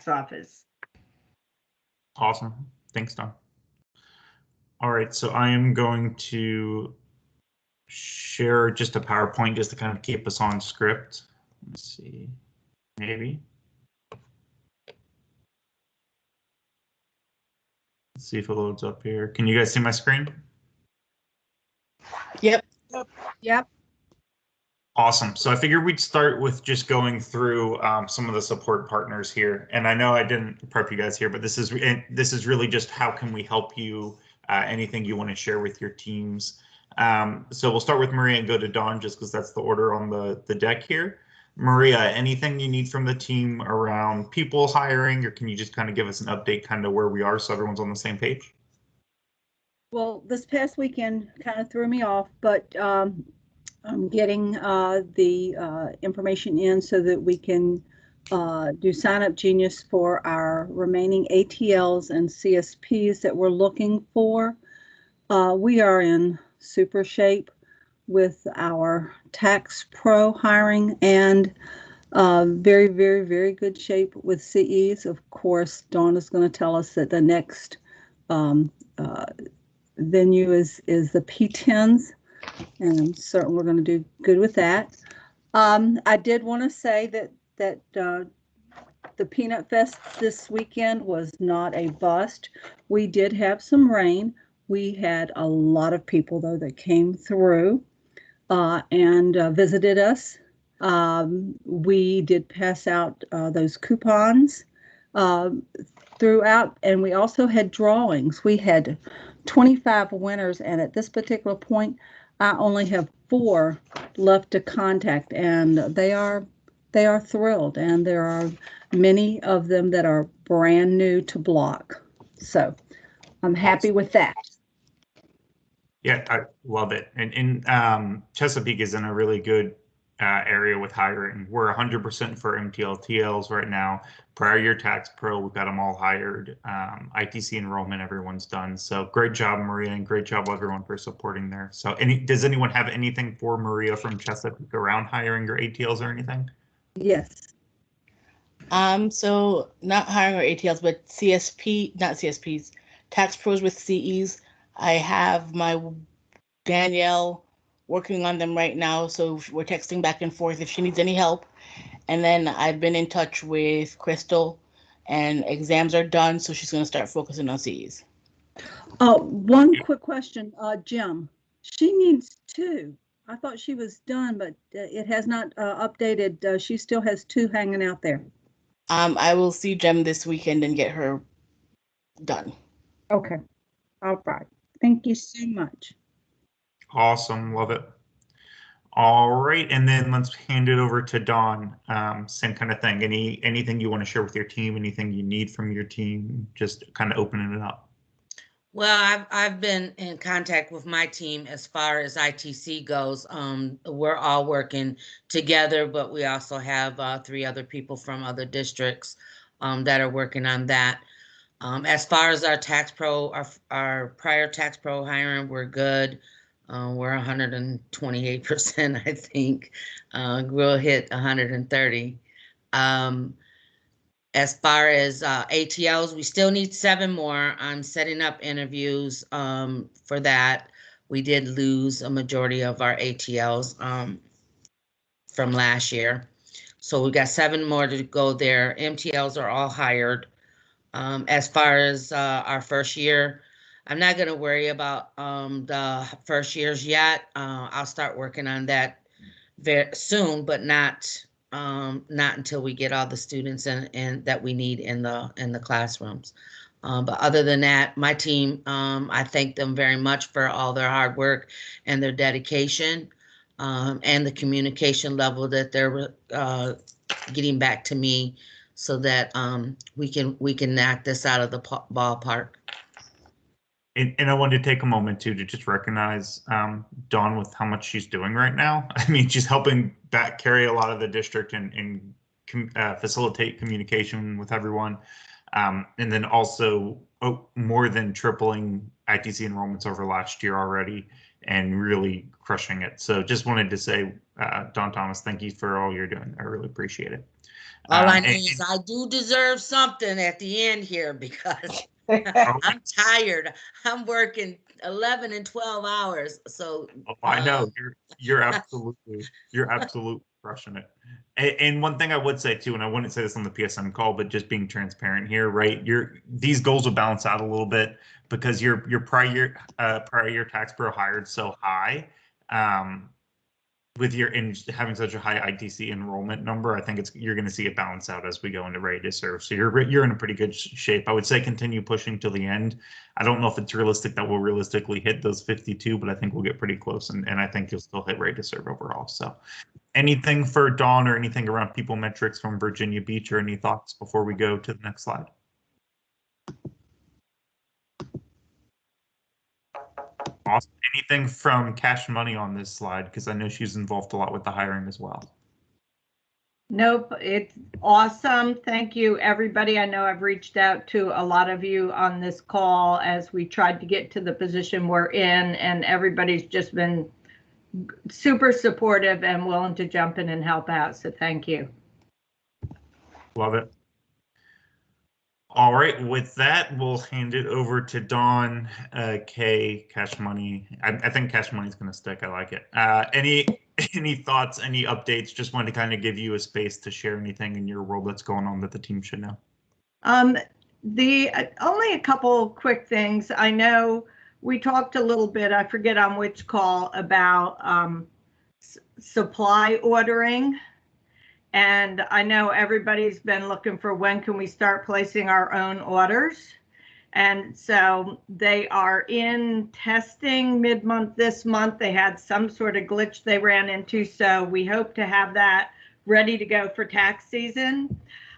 tax office. Awesome. Thanks, Don. All right, so I am going to share just a PowerPoint just to kind of keep us on script. Let's see, maybe. Let's see if it loads up here. Can you guys see my screen? Yep. Yep. Awesome. So I figured we'd start with just going through some of the support partners here. And I know I didn't prep you guys here, but this is really just how can we help you, anything you want to share with your teams. So we'll start with Maria and go to Dawn just because that's the order on the deck here. Maria, anything you need from the team around people hiring, or can you just kind of give us an update kind of where we are so everyone's on the same page? Well, this past weekend kind of threw me off, but I'm getting the information in so that we can do Sign Up Genius for our remaining ATLs and CSPs that we're looking for. We are in super shape with our Tax Pro hiring and very, very, very good shape with CEs. Of course, Dawn is going to tell us that the next venue is the P10s, and I'm certain we're going to do good with that. I did want to say that the Peanut Fest this weekend was not a bust. We did have some rain. We had a lot of people, though, that came through and visited us. We did pass out those coupons throughout, and we also had drawings. We had 25 winners, and at this particular point, I only have 4 left to contact, and they are thrilled, and there are many of them that are brand new to Block. So I'm happy with that. Yeah, I love it. And Chesapeake is in a really good area with hiring. We're 100% for MTL/TLs right now. Prior year Tax Pro, we've got them all hired. ITC enrollment, everyone's done. So great job, Maria, and great job everyone for supporting there. So does anyone have anything for Maria from Chesapeake around hiring your ATLs or anything? Yes. So not hiring our ATLs, but not CSPs, Tax Pros with CEs. I have my Danielle working on them right now, so we're texting back and forth if she needs any help. And then I've been in touch with Crystal, and exams are done, so she's going to start focusing on CEs. One quick question, Jim. She needs 2. I thought she was done, but it has not updated. She still has 2 hanging out there. I will see Jem this weekend and get her done. Okay. All right. Thank you so much. Awesome. Love it. All right. And then let's hand it over to Dawn. Same kind of thing. Anything you want to share with your team? Anything you need from your team? Just kind of opening it up. Well, I've been in contact with my team as far as ITC goes. We're all working together, but we also have 3 other people from other districts that are working on that. As far as our Tax Pro, our prior Tax Pro hiring, we're good. We're 128%, I think. We'll hit 130. As far as ATLs, we still need 7 more. I'm setting up interviews for that. We did lose a majority of our ATLs from last year. So we got 7 more to go there. MTLs are all hired. As far as our first year, I'm not going to worry about the first years yet. I'll start working on that very soon, but not until we get all the students and that we need in the classrooms. But other than that, my team, I thank them very much for all their hard work and their dedication and the communication level that they're getting back to me so that we can knock this out of the ballpark. And I wanted to take a moment too to just recognize Dawn with how much she's doing right now. I mean, she's helping carry a lot of the district and facilitate communication with everyone. And then also more than tripling ITC enrollments over last year already and really crushing it. So just wanted to say, Don Thomas, thank you for all you're doing. I really appreciate it. All I know is I do deserve something at the end here because I'm tired. I'm working 11 and 12 hours. So I know you're absolutely crushing it. And one thing I would say too, and I wouldn't say this on the PSM call, but just being transparent here, right? These goals will balance out a little bit because your prior year tax pro hired so high. With having such a high ITC enrollment number, I think you're going to see it balance out as we go into ready to serve. So you're in a pretty good shape. I would say continue pushing till the end. I don't know if it's realistic that we'll realistically hit those 52, but I think we'll get pretty close, and I think you'll still hit ready to serve overall. So anything for Dawn or anything around people metrics from Virginia Beach, or any thoughts before we go to the next slide? Awesome. Anything from Cash Money on this slide? Because I know she's involved a lot with the hiring as well. Nope, it's awesome. Thank you, everybody. I know I've reached out to a lot of you on this call as we tried to get to the position we're in, and everybody's just been super supportive and willing to jump in and help out. So thank you. Love it. All right, with that, we'll hand it over to Dawn. Kay, Cash Money. I think Cash Money is going to stick. I like it. Any thoughts, any updates? Just wanted to kind of give you a space to share anything in your world that's going on that the team should know. Only a couple quick things. I know we talked a little bit, I forget on which call, about supply ordering. And I know everybody's been looking for when can we start placing our own orders. And so they are in testing mid-month this month. They had some sort of glitch they ran into. So we hope to have that ready to go for tax season.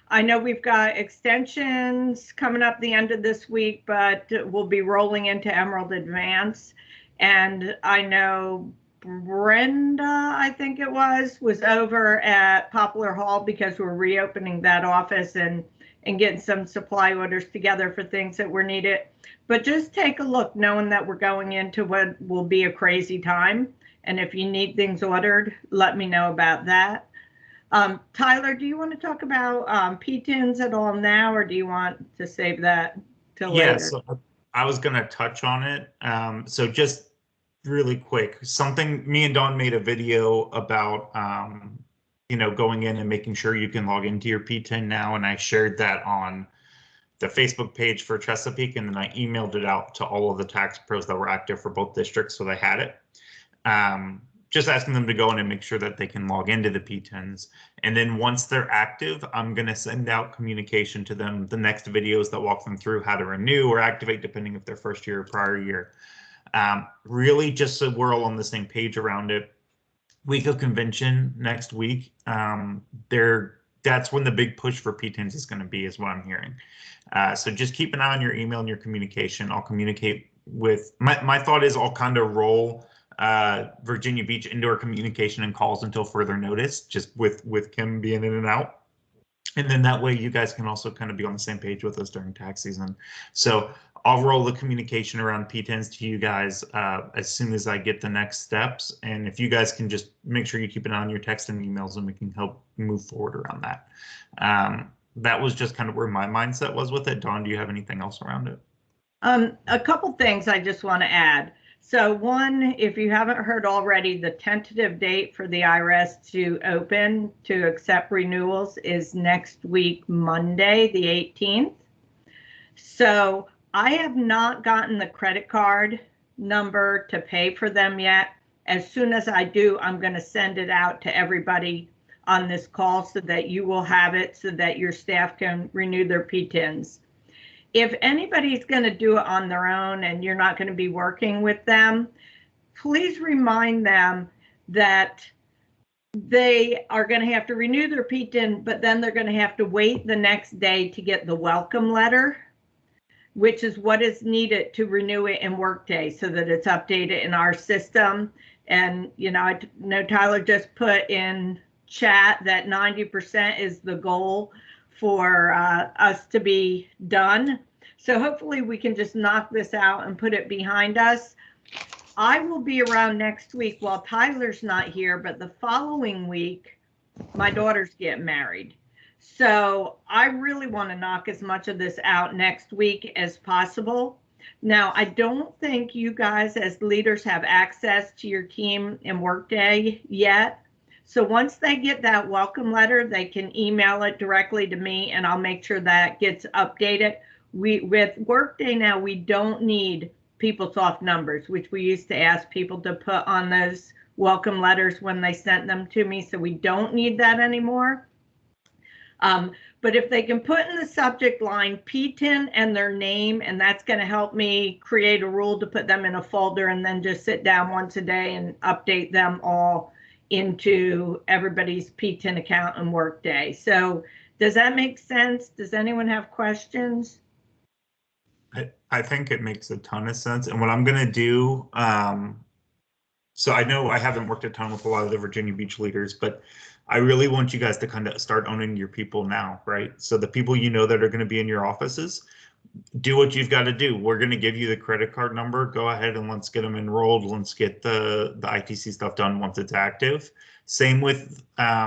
I know we've got extensions coming up the end of this week, but we'll be rolling into Emerald Advance. And I know Brenda, I think it was over at Poplar Hall because we're reopening that office and getting some supply orders together for things that were needed. But just take a look, knowing that we're going into what will be a crazy time. And if you need things ordered, let me know about that. Tyler, do you want to talk about PTINs at all now, or do you want to save that till later? Yes, I was going to touch on it. So just really quick, something me and Dawn made a video about, going in and making sure you can log into your PTIN now. And I shared that on the Facebook page for Chesapeake, and then I emailed it out to all of the tax pros that were active for both districts, so they had it. Just asking them to go in and make sure that they can log into the PTINs. And then once they're active, I'm going to send out communication to them, the next videos that walk them through how to renew or activate, depending if they're first year or prior year. Really just so we're all on the same page around it. Week of convention next week. That's when the big push for PTINs is going to be, is what I'm hearing. So just keep an eye on your email and your communication. I'll communicate with, my thought is I'll kind of roll Virginia Beach into our communication and calls until further notice, just with Kim being in and out. And then that way you guys can also kind of be on the same page with us during tax season. So I'll roll the communication around PTINs to you guys as soon as I get the next steps. And if you guys can just make sure you keep an eye on your text and emails, and we can help move forward around that. That was just kind of where my mindset was with it. Dawn, do you have anything else around it? A couple things I just want to add. So one, if you haven't heard already, the tentative date for the IRS to open to accept renewals is next week, Monday, the 18th. So I have not gotten the credit card number to pay for them yet. As soon as I do, I'm going to send it out to everybody on this call so that you will have it, so that your staff can renew their PTINs. If anybody's going to do it on their own and you're not going to be working with them, please remind them that they are going to have to renew their PTIN, but then they're going to have to wait the next day to get the welcome letter, which is what is needed to renew it in Workday so that it's updated in our system. And, I know Tyler just put in chat that 90% is the goal for us to be done. So hopefully we can just knock this out and put it behind us. I will be around next week while Tyler's not here, but the following week, my daughter's getting married. So I really want to knock as much of this out next week as possible. Now, I don't think you guys as leaders have access to your team in Workday yet. So once they get that welcome letter, they can email it directly to me and I'll make sure that gets updated. With Workday now, we don't need PeopleSoft numbers, which we used to ask people to put on those welcome letters when they sent them to me. So we don't need that anymore. But if they can put in the subject line PTIN and their name, and that's going to help me create a rule to put them in a folder and then just sit down once a day and update them all into everybody's PTIN account and Workday. So does that make sense? Does anyone have questions? I think it makes a ton of sense. And what I'm going to do, so I know I haven't worked a ton with a lot of the Virginia Beach leaders, but I really want you guys to kind of start owning your people now, right? So the people you know that are going to be in your offices, do what you've got to do. We're going to give you the credit card number. Go ahead and let's get them enrolled. Let's get the ITC stuff done once it's active. Same with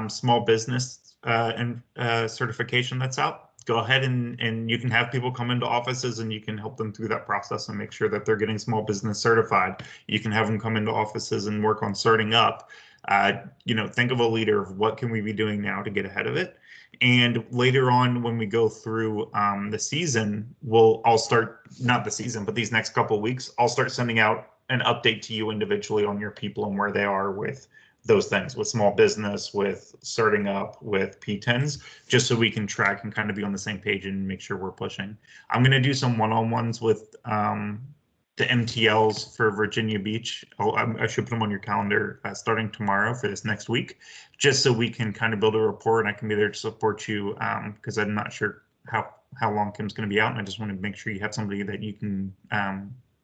small business and certification that's out. Go ahead and you can have people come into offices and you can help them through that process and make sure that they're getting small business certified. You can have them come into offices and work on starting up. Think of a leader of what can we be doing now to get ahead of it. And later on, when we go through the season, I'll start, not the season, but these next couple of weeks, I'll start sending out an update to you individually on your people and where they are with those things, with small business, with starting up, with P10s, just so we can track and kind of be on the same page and make sure we're pushing. I'm going to do some one-on-ones with the MTLs for Virginia Beach. I should put them on your calendar starting tomorrow for this next week, just so we can kind of build a rapport and I can be there to support you because I'm not sure how long Kim's going to be out, and I just want to make sure you have somebody that you can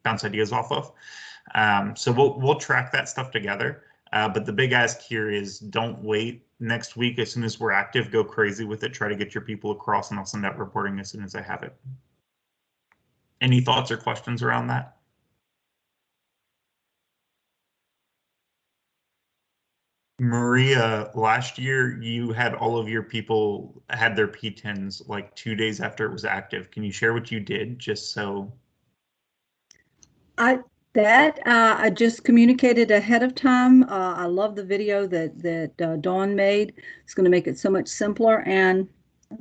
bounce ideas off of. So we'll track that stuff together. But the big ask here is don't wait next week. As soon as we're active, go crazy with it. Try to get your people across, and I'll send out reporting as soon as I have it. Any thoughts or questions around that? Maria, last year you had all of your people had their P10s like 2 days after it was active. Can you share what you did just so? I just communicated ahead of time. I love the video that Dawn made. It's going to make it so much simpler. And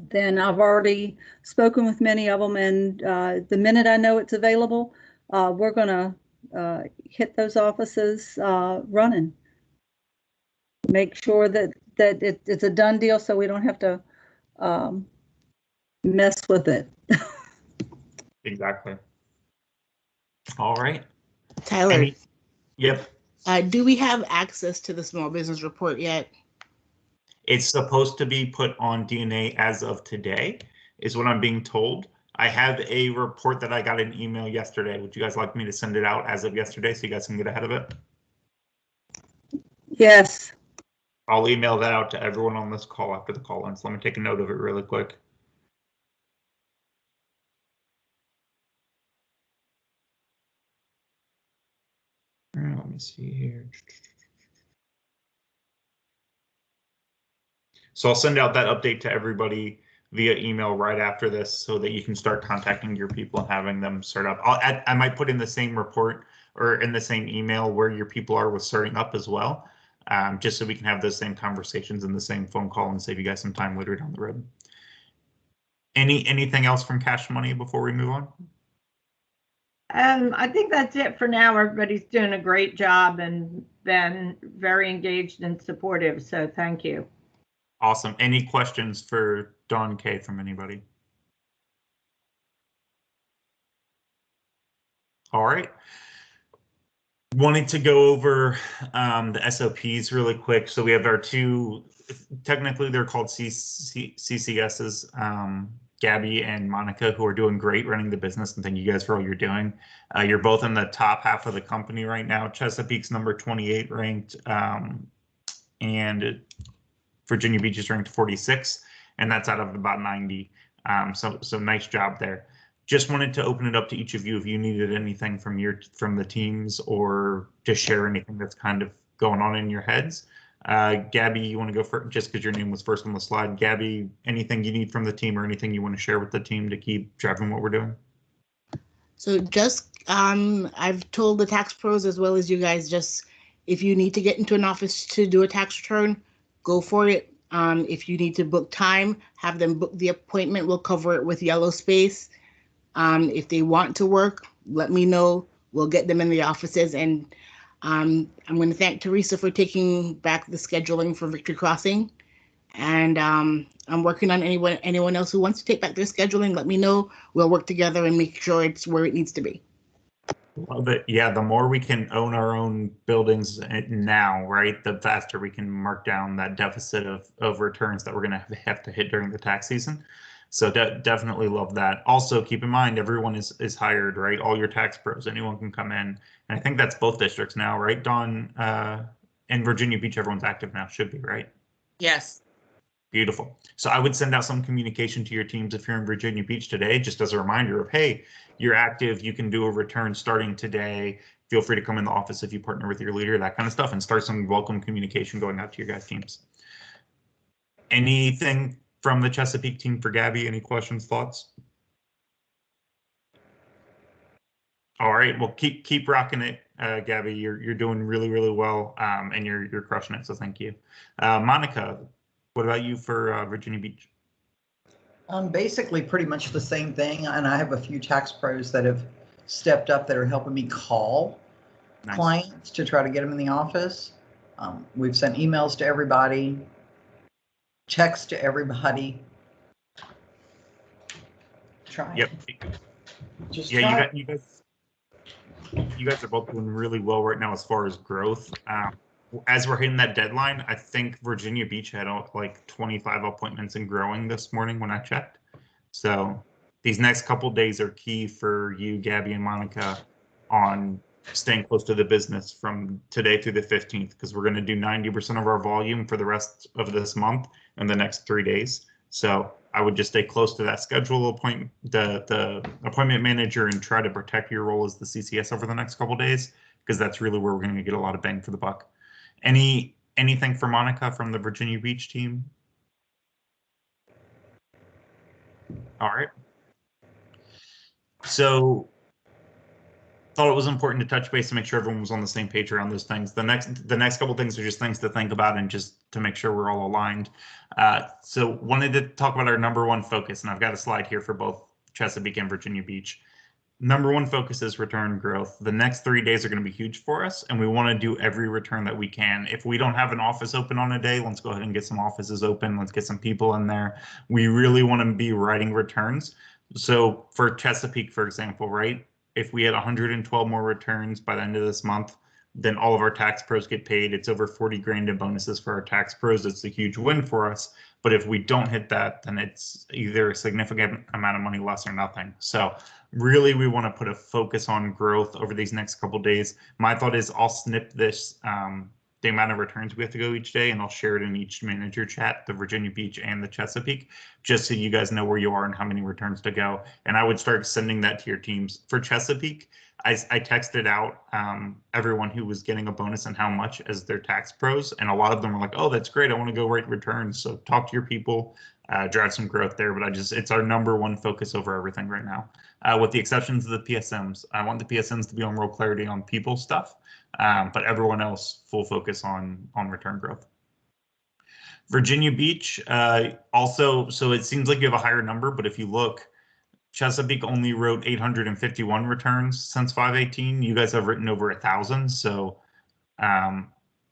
then I've already spoken with many of them, and the minute I know it's available, we're going to hit those offices running. Make sure that it's a done deal, so we don't have to mess with it. Exactly. All right. Tyler, Yep. do we have access to the small business report yet? It's supposed to be put on DNA as of today, is what I'm being told. I have a report that I got an email yesterday. Would you guys like me to send it out as of yesterday so you guys can get ahead of it? Yes. I'll email that out to everyone on this call after the call ends. Let me take a note of it really quick. Let me see here. So I'll send out that update to everybody via email right after this so that you can start contacting your people and having them start up. I might put in the same report or in the same email where your people are with starting up as well, just so we can have those same conversations in the same phone call and save you guys some time later down the road. Anything else from Cash Money before we move on? I think that's it for now. Everybody's doing a great job and been very engaged and supportive. So thank you. Awesome. Any questions for Dawn K from anybody? All right. Wanted to go over the SOPs really quick. So we have our two, technically they're called CCSs, Gabby and Monica, who are doing great running the business, and thank you guys for all you're doing. You're both in the top half of the company right now. Chesapeake's number 28 ranked, and Virginia Beach is ranked 46, and that's out of about 90. So nice job there. just wanted to open it up to each of you if you needed anything from the teams or to share anything that's kind of going on in your heads. Gabby, you want to go first, just because your name was first on the slide. Gabby, anything you need from the team or anything you want to share with the team to keep driving what we're doing? So just, I've told the tax pros as well as you guys, just if you need to get into an office to do a tax return, go for it. If you need to book time, have them book the appointment. We'll cover it with yellow space. If they want to work, let me know. We'll get them in the offices. And I'm going to thank Teresa for taking back the scheduling for Victory Crossing. And I'm working on anyone else who wants to take back their scheduling. Let me know. We'll work together and make sure it's where it needs to be. Love it. Yeah, the more we can own our own buildings now, right, the faster we can mark down that deficit of returns that we're going to have to hit during the tax season. So definitely love that. Also, keep in mind, everyone is hired, right? All your tax pros, anyone can come in. And I think that's both districts now, right, Dawn? In Virginia Beach, everyone's active now, should be, right? Yes. Beautiful. So I would send out some communication to your teams if you're in Virginia Beach today, just as a reminder of, hey, you're active, you can do a return starting today. Feel free to come in the office if you partner with your leader, that kind of stuff, and start some welcome communication going out to your guys' teams. Anything from the Chesapeake team for Gabby? Any questions, thoughts? All right, well, keep rocking it, Gabby. You're doing really, really well, and you're crushing it. So thank you, Monica. What about you for Virginia Beach? Basically pretty much the same thing. And I have a few tax pros that have stepped up that are helping me call clients to try to get them in the office. We've sent emails to everybody, texts to everybody. Trying. Yep. Just yeah, you guys are both doing really well right now as far as growth. As we're hitting that deadline, I think Virginia Beach had like 25 appointments and growing this morning when I checked. So these next couple days are key for you, Gabby and Monica, on staying close to the business from today through the 15th, because we're going to do 90% of our volume for the rest of this month and the next 3 days. So I would just stay close to that schedule appointment, the appointment manager, and try to protect your role as the CCS over the next couple days, because that's really where we're going to get a lot of bang for the buck. Anything for Monica from the Virginia Beach team? All right. So thought it was important to touch base to make sure everyone was on the same page around those things. The next couple things are just things to think about and just to make sure we're all aligned. So wanted to talk about our number one focus, and I've got a slide here for both Chesapeake and Virginia Beach. Number one focus is return growth. The next 3 days are going to be huge for us, and we want to do every return that we can. If we don't have an office open on a day, let's go ahead and get some offices open. Let's get some people in there. We really want to be writing returns. So for Chesapeake, for example, right? If we had 112 more returns by the end of this month, then all of our tax pros get paid. It's over 40 grand in bonuses for our tax pros. It's a huge win for us. But if we don't hit that, then it's either a significant amount of money less or nothing. So really, we want to put a focus on growth over these next couple of days. My thought is I'll snip this, the amount of returns we have to go each day, and I'll share it in each manager chat, the Virginia Beach and the Chesapeake, just so you guys know where you are and how many returns to go. And I would start sending that to your teams. For Chesapeake, I texted out everyone who was getting a bonus and how much as their tax pros, and a lot of them were like, oh, that's great, I want to go write returns. So talk to your people, drive some growth there, but it's our number one focus over everything right now. With the exceptions of the PSMs, I want the PSMs to be on real clarity on people stuff, but everyone else full focus on return growth. Virginia Beach also, so it seems like you have a higher number, but if you look, Chesapeake only wrote 851 returns since 5/18. You guys have written over 1,000. So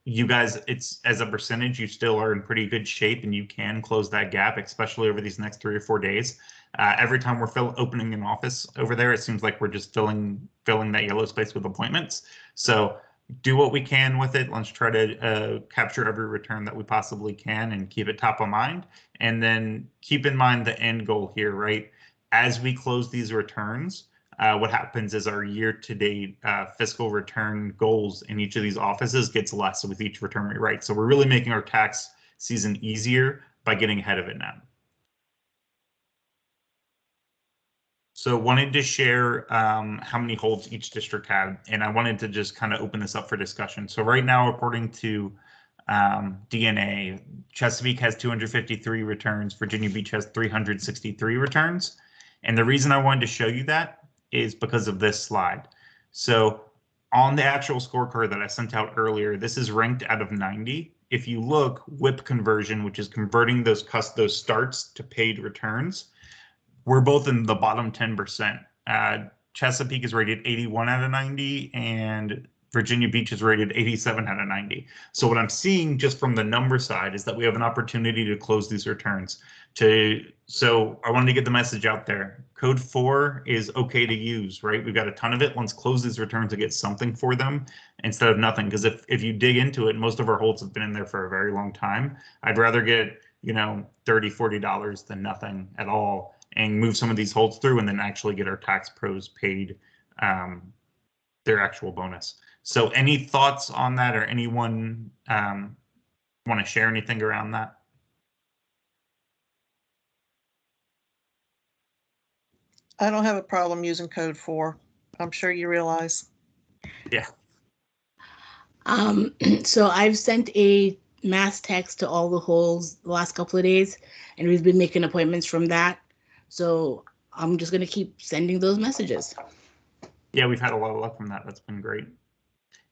you guys, it's as a percentage, you still are in pretty good shape, and you can close that gap, especially over these next 3 or 4 days. Every time we're opening an office over there, it seems like we're just filling that yellow space with appointments. So do what we can with it. Let's try to capture every return that we possibly can and keep it top of mind. And then keep in mind the end goal here, right? As we close these returns, what happens is our year-to-date fiscal return goals in each of these offices gets less with each return we write. So we're really making our tax season easier by getting ahead of it now. So wanted to share how many holds each district had, and I wanted to just kind of open this up for discussion. So right now, according to DNA, Chesapeake has 253 returns, Virginia Beach has 363 returns. And the reason I wanted to show you that is because of this slide. So on the actual scorecard that I sent out earlier, this is ranked out of 90. If you look, WIP conversion, which is converting those starts to paid returns, we're both in the bottom 10%. Chesapeake is rated 81 out of 90, and Virginia Beach is rated 87 out of 90. So what I'm seeing just from the number side is that we have an opportunity to close these returns. So I wanted to get the message out there. Code 4 is okay to use, right? We've got a ton of it. Let's close these returns and get something for them instead of nothing. Because if you dig into it, most of our holds have been in there for a very long time. I'd rather get, $30, $40 than nothing at all and move some of these holds through and then actually get our tax pros paid their actual bonus. So any thoughts on that, or anyone want to share anything around that? I don't have a problem using code 4. I'm sure you realize. Yeah. So I've sent a mass text to all the holds the last couple of days, and we've been making appointments from that. So I'm just going to keep sending those messages. Yeah, we've had a lot of luck from that. That's been great.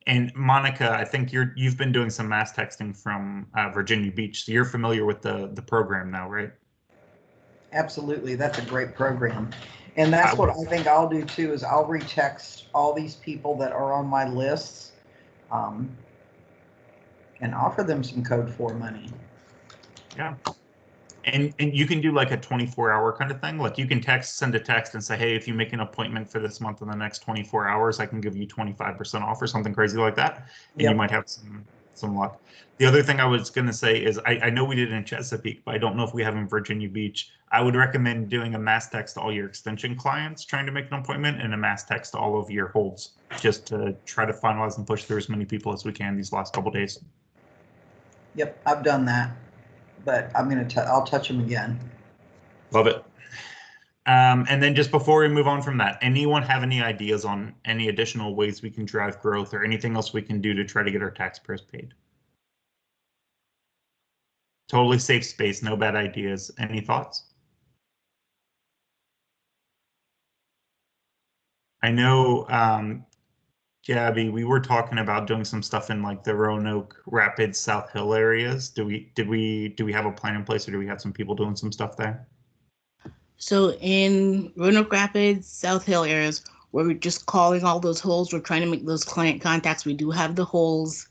And Monica, I think you've been doing some mass texting from Virginia Beach, so you're familiar with the program now, right? Absolutely, that's a great program. And that's what I think I'll do too, is I'll retext all these people that are on my lists and offer them some code 4 money. Yeah. And you can do like a 24-hour kind of thing. Like you can send a text and say, hey, if you make an appointment for this month in the next 24 hours, I can give you 25% off or something crazy like that. And you might have some luck. The other thing I was going to say is I know we did it in Chesapeake, but I don't know if we have in Virginia Beach. I would recommend doing a mass text to all your extension clients trying to make an appointment, and a mass text to all of your holds, just to try to finalize and push through as many people as we can these last couple days. Yep, I've done that. But I'll touch them again. Love it. And then just before we move on from that, anyone have any ideas on any additional ways we can drive growth or anything else we can do to try to get our tax pros paid? Totally safe space, no bad ideas. Any thoughts? I know, Gabby, we were talking about doing some stuff in like the Roanoke, Rapids, South Hill areas. Do we have a plan in place, or do we have some people doing some stuff there? So in Roanoke Rapids, South Hill areas, we're just calling all those holes. We're trying to make those client contacts. We do have the holes,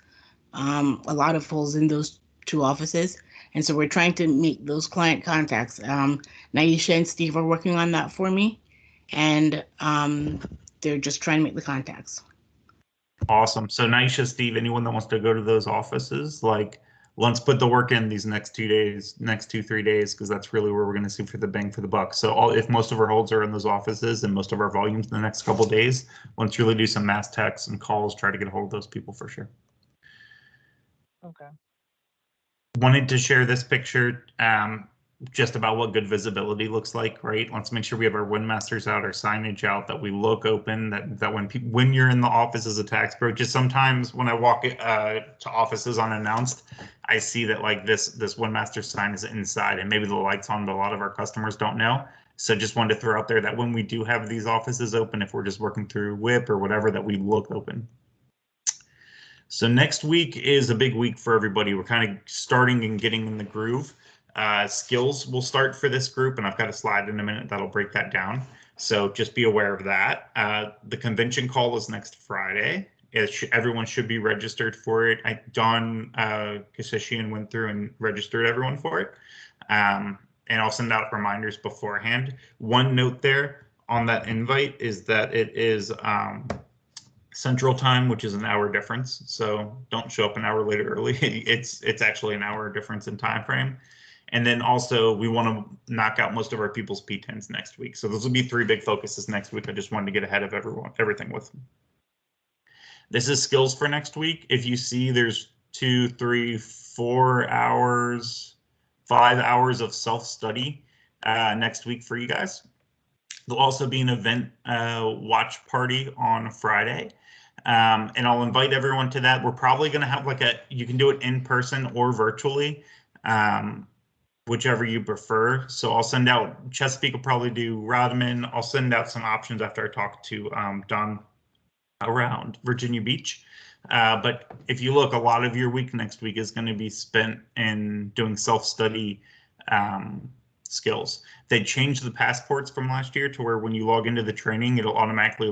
a lot of holes in those 2 offices. And so we're trying to make those client contacts. Naisha and Steve are working on that for me. And they're just trying to make the contacts. Awesome. So Naisha, Steve, anyone that wants to go to those offices, like, let's put the work in these next 2 days, next 2-3 days, because that's really where we're going to see for the bang for the buck. So if most of our holds are in those offices and most of our volumes in the next couple of days, let's really do some mass texts and calls, try to get a hold of those people for sure. Okay. Wanted to share this picture just about what good visibility looks like, right? Let's make sure we have our Windmasters out, our signage out, that we look open, that when you're in the office as a tax pro, just sometimes when I walk to offices unannounced, I see that like this Windmaster sign is inside and maybe the light's on, but a lot of our customers don't know. So just wanted to throw out there that when we do have these offices open, if we're just working through WIP or whatever, that we look open. So next week is a big week for everybody. We're kind of starting and getting in the groove. Skills will start for this group, and I've got a slide in a minute that'll break that down. So just be aware of that. The convention call is next Friday. Everyone should be registered for it. Don Kashishian went through and registered everyone for it. And I'll send out reminders beforehand. One note there on that invite is that it is Central Time, which is an hour difference. So don't show up an hour later early. It's actually an hour difference in time frame. And then also we want to knock out most of our people's P10s next week. So those will be 3 big focuses next week. I just wanted to get ahead of everything with them. This is skills for next week. If you see, there's 2, 3, 4 hours, 5 hours of self-study next week for you guys. There'll also be an event watch party on Friday. And I'll invite everyone to that. We're probably going to have you can do it in person or virtually, whichever you prefer. So I'll send out, Chesapeake will probably do Rodman. I'll send out some options after I talk to Don around Virginia Beach. But if you look, a lot of your week next week is going to be spent in doing self-study skills. They changed the passports from last year to where when you log into the training, it'll automatically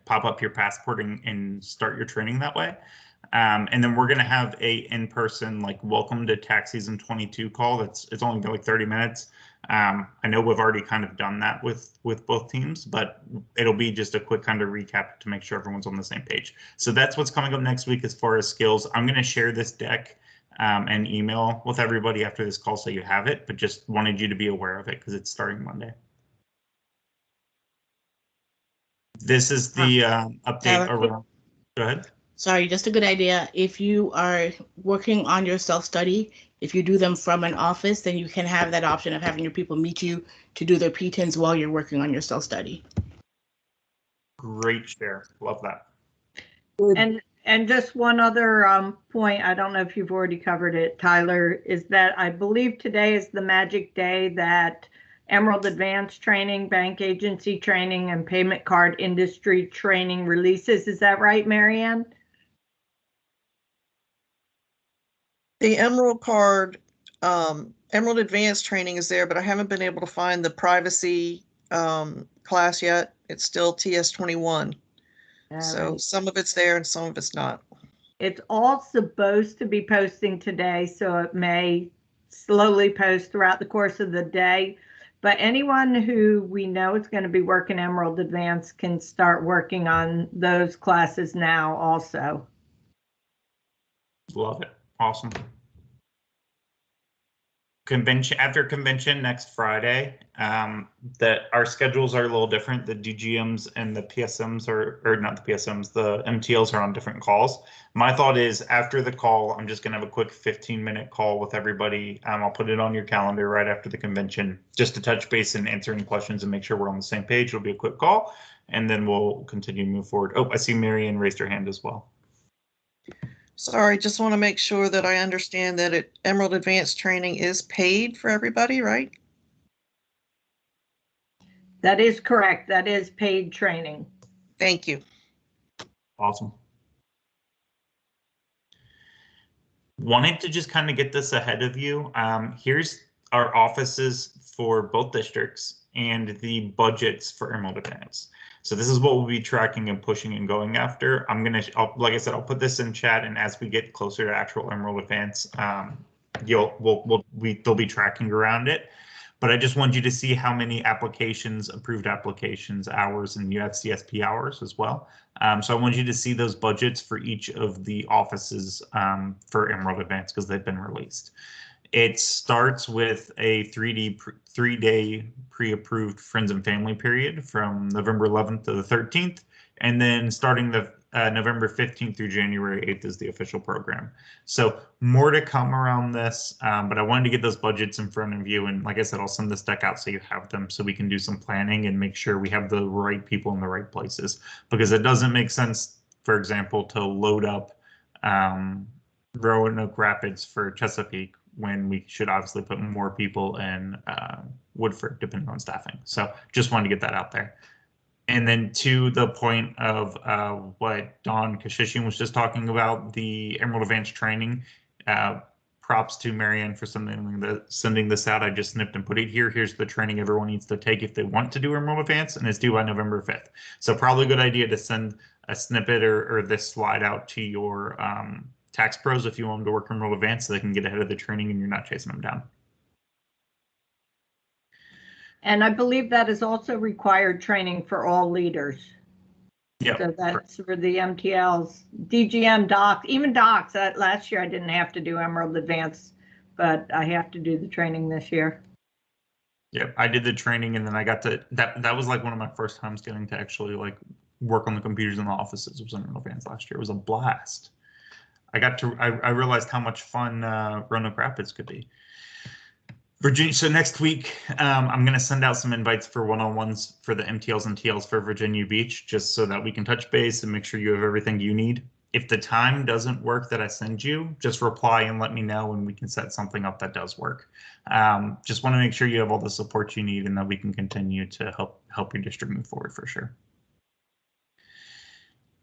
pop up your passport and start your training that way. And then we're going to have a in-person welcome to tax season 22 call. It's only been 30 minutes. I know we've already kind of done that with both teams, but it'll be just a quick kind of recap to make sure everyone's on the same page. So that's what's coming up next week as far as skills. I'm going to share this deck and email with everybody after this call so you have it, but just wanted you to be aware of it because it's starting Monday. This is the update around. Go ahead. Sorry, just a good idea. If you are working on your self-study, if you do them from an office, then you can have that option of having your people meet you to do their PTINs while you're working on your self-study. Great share. Love that. And just one other point, I don't know if you've already covered it, Tyler, is that I believe today is the magic day that Emerald Advanced Training, Bank Agency Training, and Payment Card Industry Training releases. Is that right, Marianne? The Emerald Card, Emerald Advanced Training is there, but I haven't been able to find the privacy class yet. It's still TS21. So some of it's there and some of it's not. It's all supposed to be posting today, so it may slowly post throughout the course of the day. But anyone who we know is going to be working Emerald Advanced can start working on those classes now also. Love it. Awesome. Convention after convention next Friday. That our schedules are a little different. The DGMs and the PSMs or not the PSMs, the MTLs are on different calls. My thought is after the call, I'm just gonna have a quick 15-minute call with everybody. I'll put it on your calendar right after the convention just to touch base and answer any questions and make sure we're on the same page. It'll be a quick call and then we'll continue to move forward. Oh, I see Marianne raised her hand as well. Sorry, just want to make sure that I understand that Emerald Advanced Training is paid for everybody, right? That is correct. That is paid training. Thank you. Awesome. Wanted to just kind of get this ahead of you. Here's our offices for both districts and the budgets for Emerald Advanced. So this is what we'll be tracking and pushing and going after. Like I said, I'll put this in chat, and as we get closer to actual Emerald Advanced, they'll be tracking around it. But I just want you to see how many applications, approved applications, hours, and you have CSP hours as well. So I want you to see those budgets for each of the offices for Emerald Advanced because they've been released. It starts with a 3-day pre-approved friends and family period from November 11th to the 13th, and then starting the November 15th through January 8th is the official program. So more to come around this, but I wanted to get those budgets in front of you. And like I said, I'll send this deck out so you have them so we can do some planning and make sure we have the right people in the right places, because it doesn't make sense, for example, to load up Roanoke Rapids for Chesapeake when we should obviously put more people in Woodford, depending on staffing. So just wanted to get that out there. And then to the point of what Don Kashishian was just talking about, the Emerald Advanced Training, props to Marianne for sending this out. I just snipped and put it here. Here's the training everyone needs to take if they want to do Emerald Advanced, and it's due by November 5th. So probably a good idea to send a snippet or this slide out to your tax pros if you want them to work Emerald Advanced so they can get ahead of the training and you're not chasing them down. And I believe that is also required training for all leaders. Yeah. So that's for the MTLs, DGM, docs, even docs. Last year I didn't have to do Emerald Advanced, but I have to do the training this year. Yeah, I did the training and then I got to, that was like one of my first times getting to actually like work on the computers in the offices. It was Emerald Advanced last year. It was a blast. I realized how much fun Roanoke Rapids could be. Virginia, so next week, I'm going to send out some invites for one-on-ones for the MTLs and TLs for Virginia Beach, just so that we can touch base and make sure you have everything you need. If the time doesn't work that I send you, just reply and let me know, and we can set something up that does work. Just want to make sure you have all the support you need and that we can continue to help your district move forward for sure.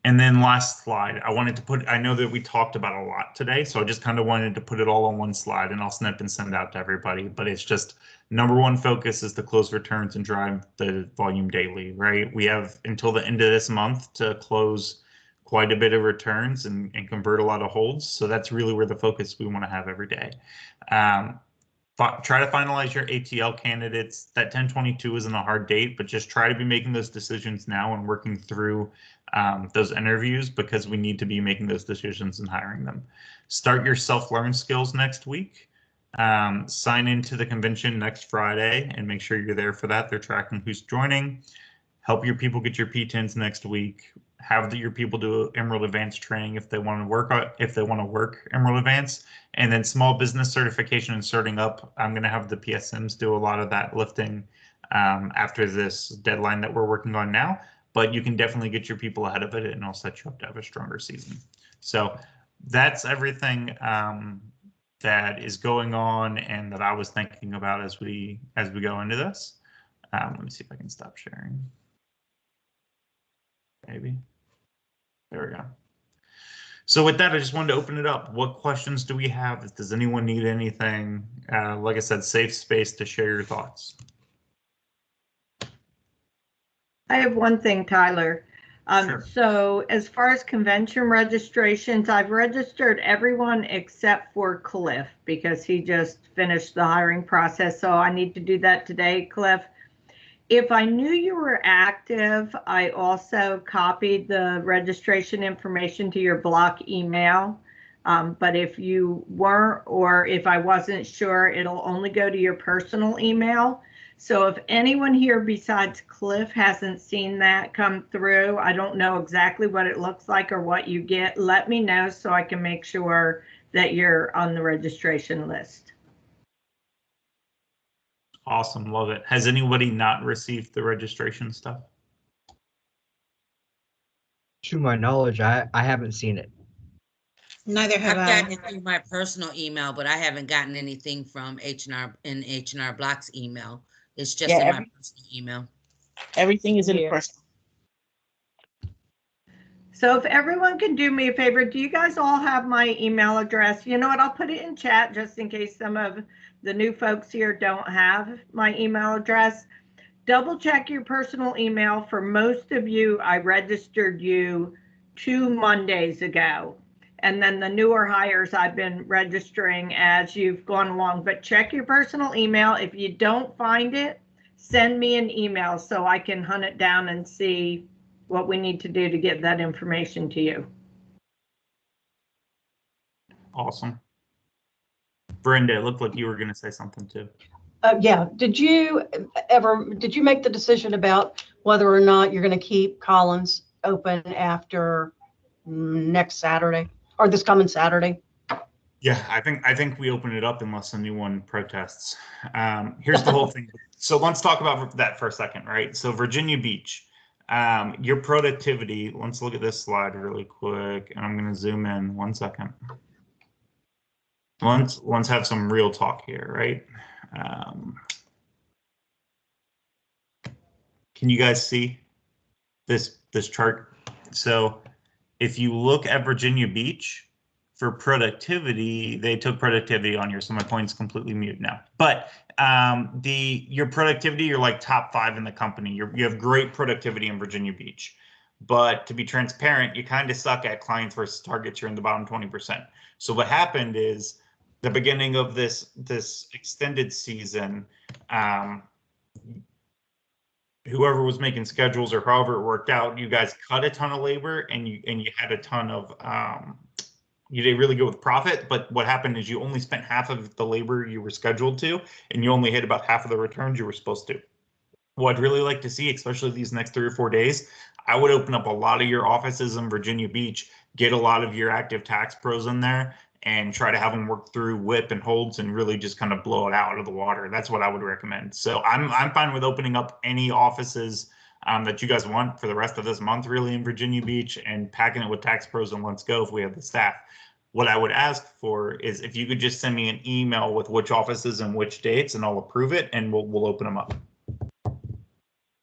And then last slide, I know that we talked about a lot today, so I just kind of wanted to put it all on one slide, and I'll snip and send it out to everybody. But it's just #1 focus is to close returns and drive the volume daily, right? We have until the end of this month to close quite a bit of returns and convert a lot of holds. So that's really where the focus we want to have every day. Try to finalize your ATL candidates. That 10/22 isn't a hard date, but just try to be making those decisions now and working through those interviews, because we need to be making those decisions and hiring them. Start your self-learn skills next week. Sign into the convention next Friday and make sure you're there for that. They're tracking who's joining. Help your people get your P10s next week. Have your people do Emerald Advanced training if they want to work Emerald Advanced, and then small business certification and starting up. I'm going to have the PSMs do a lot of that lifting after this deadline that we're working on now. But you can definitely get your people ahead of it, and it'll set you up to have a stronger season. So that's everything that is going on and that I was thinking about as we go into this. Let me see if I can stop sharing. Maybe. There we go. So with that, I just wanted to open it up. What questions do we have? Does anyone need anything? Like I said, safe space to share your thoughts. I have one thing, Tyler. Sure. So as far as convention registrations, I've registered everyone except for Cliff, because he just finished the hiring process. So I need to do that today, Cliff. If I knew you were active, I also copied the registration information to your block email. But if you weren't, or if I wasn't sure, it'll only go to your personal email. So if anyone here besides Cliff hasn't seen that come through, I don't know exactly what it looks like or what you get, let me know so I can make sure that you're on the registration list. Awesome, love it. Has anybody not received the registration stuff? To my knowledge, I haven't seen it. Neither have I've I. gotten it through my personal email, but I haven't gotten anything from H&R Block's email. It's just in my personal email. Everything is in person. So if everyone can do me a favor, do you guys all have my email address? You know what, I'll put it in chat just in case some of the new folks here don't have my email address. Double check your personal email. For most of you, I registered you 2 Mondays ago. And then the newer hires I've been registering as you've gone along, but check your personal email. If you don't find it, send me an email so I can hunt it down and see what we need to do to get that information to you. Awesome. Brenda, it looked like you were going to say something too. Yeah. Did you make the decision about whether or not you're going to keep Collins open after next Saturday or this coming Saturday? Yeah, I think we open it up unless anyone protests. Here's the whole thing. So let's talk about that for a second, right? So Virginia Beach, your productivity. Let's look at this slide really quick, and I'm going to zoom in 1 second. Let's have some real talk here, right? Can you guys see this chart? So if you look at Virginia Beach for productivity, they took productivity on here, so my point's completely mute now. But your productivity, you're like top 5 in the company. You have great productivity in Virginia Beach. But to be transparent, you kind of suck at clients versus targets. You're in the bottom 20%. So what happened is the beginning of this extended season, whoever was making schedules or however it worked out, you guys cut a ton of labor and you had a ton of you did really good with profit. But what happened is you only spent half of the labor you were scheduled to, and you only hit about half of the returns you were supposed to. What I'd really like to see, especially these next 3 or 4 days, I would open up a lot of your offices in Virginia Beach, get a lot of your active tax pros in there, and try to have them work through whip and holds and really just kind of blow it out of the water. That's what I would recommend. So I'm fine with opening up any offices that you guys want for the rest of this month, really, in Virginia Beach, and packing it with Tax Pros and Let's Go if we have the staff. What I would ask for is if you could just send me an email with which offices and which dates, and I'll approve it, and we'll open them up.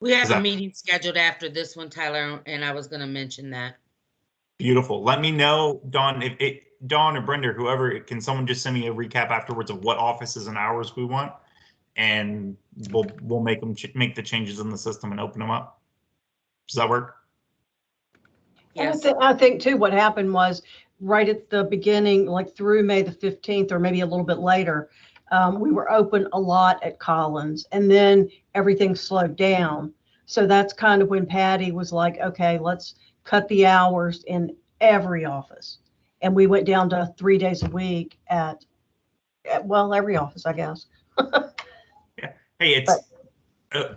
We have a Exactly. meeting scheduled after this one, Tyler, and I was going to mention that. Beautiful. Let me know, Dawn, Dawn or Brenda, whoever, can someone just send me a recap afterwards of what offices and hours we want, and we'll make make the changes in the system and open them up. Does that work? Yes. I think too, what happened was right at the beginning, like through May the 15th or maybe a little bit later, we were open a lot at Collins, and then everything slowed down. So that's kind of when Patty was like, okay, let's cut the hours in every office. And we went down to 3 days a week at well, every office, I guess. Yeah. Hey, it's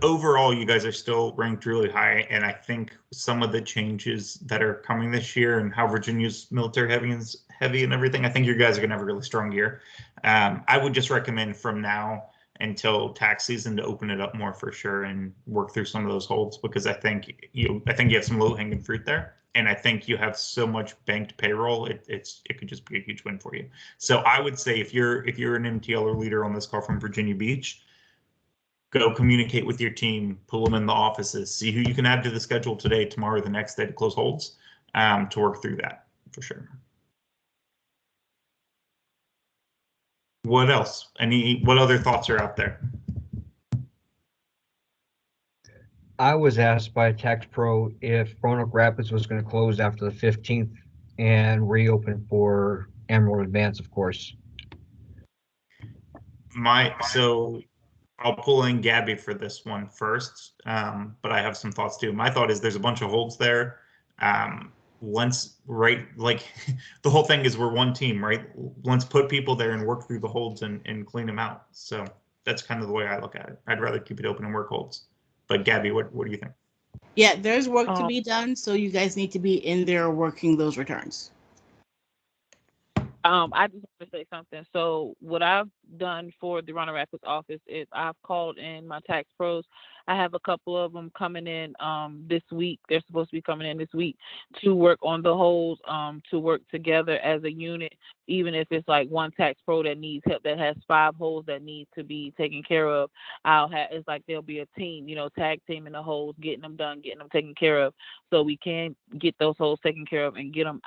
overall, you guys are still ranked really high, and I think some of the changes that are coming this year and how Virginia's military heavy and everything, I think you guys are gonna have a really strong year. I would just recommend from now until tax season to open it up more for sure and work through some of those holds, because I think you have some low hanging fruit there, and I think you have so much banked payroll, it could just be a huge win for you. So I would say if you're an MTL or leader on this call from Virginia Beach, go communicate with your team, pull them in the offices, see who you can add to the schedule today, tomorrow, the next day to close holds, to work through that for sure. What else? What other thoughts are out there? I was asked by a tax pro if Roanoke Rapids was going to close after the 15th and reopen for Emerald Advance, of course. So I'll pull in Gabby for this one first, but I have some thoughts too. My thought is there's a bunch of holds there. Like the whole thing is we're one team, right? Let's put people there and work through the holds and clean them out. So that's kind of the way I look at it. I'd rather keep it open and work holds. But Gabby, what do you think? Yeah, there's work to be done, so you guys need to be in there working those returns. I just want to say something. So what I've done for the Roanoke Rapids office is I've called in my tax pros. I have a couple of them coming in this week. They're supposed to be coming in this week to work on the holds, to work together as a unit, even if it's like one tax pro that needs help, that has 5 holds that need to be taken care of. It's like there'll be a team, tag teaming the holds, getting them done, getting them taken care of, so we can get those holds taken care of and get them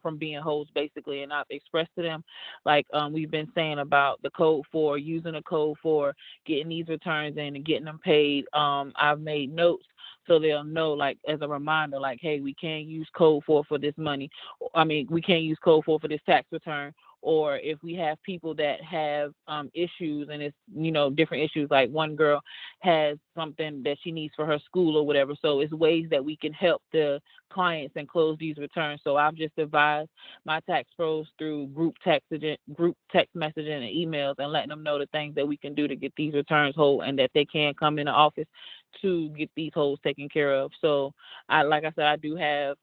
from being holds basically. And I've expressed to them, like we've been saying about the code for using the code for getting these returns in and getting them paid. I've made notes so they'll know, like as a reminder, like, hey, we can't use code 4 for this money. I mean, we can't use code 4 for this tax return. Or if we have people that have issues, and it's, different issues, like one girl has something that she needs for her school or whatever. So it's ways that we can help the clients and close these returns. So I've just advised my tax pros through group text messaging and emails, and letting them know the things that we can do to get these returns whole, and that they can come in the office to get these holes taken care of. So like I said, I do have,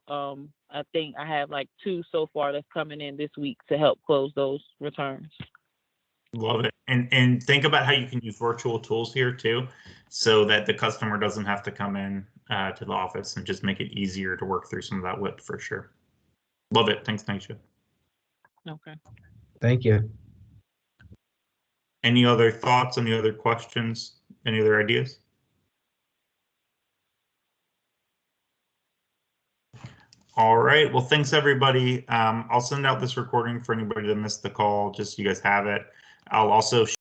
I think I have like 2 so far that's coming in this week to help close those returns. Love it. And think about how you can use virtual tools here too, so that the customer doesn't have to come in to the office, and just make it easier to work through some of that WIP for sure. Love it. Thanks, Nisha. Okay. Thank you. Any other thoughts? Any other questions? Any other ideas? All right. Well, thanks everybody. I'll send out this recording for anybody that missed the call, just so you guys have it. I'll also